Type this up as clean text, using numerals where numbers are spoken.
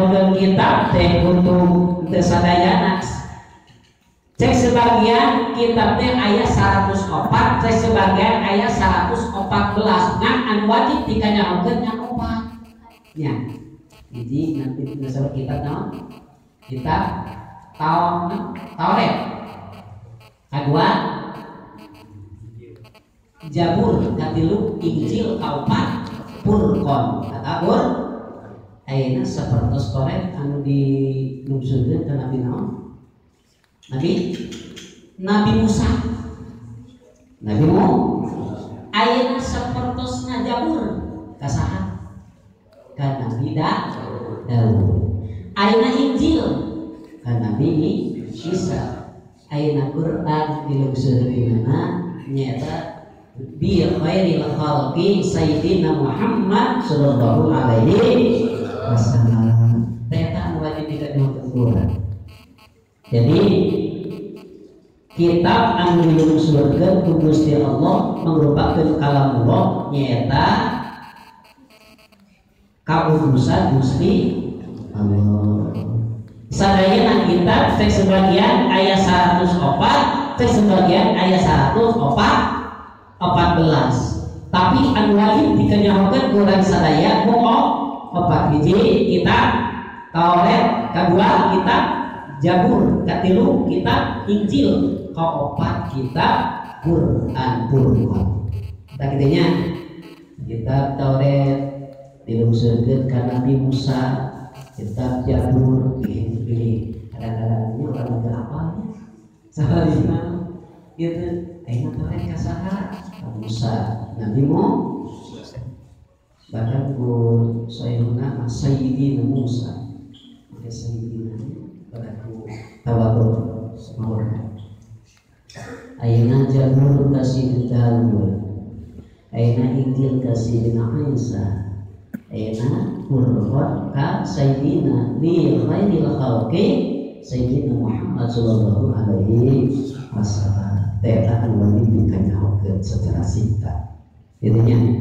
nyahokeun kitab teh kudu teu sadayana. Cek sebagian kitab teh aya 104, cek sebagian aya 114. Ngan anu wajib dikanyahokeun nya 4. Nya. Jadi nanti disebut kitab naon? Kitab Taurat. Kedua Jabur, katilu Injil, kaopat Furqan. Katabur ayeuna sapertos Taurat anu dinungsulkeun ka Nabi naon? Nabi Musa. Nabi Musa. Ayeuna sapertosna Jabur ka saha? Ka Nabi Daud. Ayeuna Injil ka Nabi Isa. Ayeuna Quran dilungsurkeun di mana? Nyaeta bi khairil khalqi sayyidina Muhammad sallallahu alaihi wasallam. Eta wajib dikanyahokeun Quran. Jadi kitab anu dilungsurkeun ku Gusti Allah mangrupakeun kalamullah nyaeta kaurusan Gusti Allah. Sadayana kitab cek sebagian aya 104, cek sebagian aya 114. Tapi anu wajib dikanyahokeun Quran sadaya mung 4 hiji kitab Taurat, kedua kitab Jabur, katilu kitab Injil, kaopat kitab Quran Furqan. Kita kitanya kitab Taurat dilungsurkeun ka Nabi Musa, kitab Jabur pilih kadang-kadang orang enggak apalnya sabalina gitu ayeuna Taurat ka saha? Musa, Nabi Musa. Bahkan ku sayyidina Sayyidina Musa. Maka sayyidina tawadhu semawar. Ayeuna Jabur kasih Daud, ayeuna Injil kasih Isa, ayeuna Furqan ka Sayyidina bi khairil khalqi Sayyidina Muhammad sallallahu alaihi wasallam. Teh anu wajib dikanyahokeun secara singkat. Intinya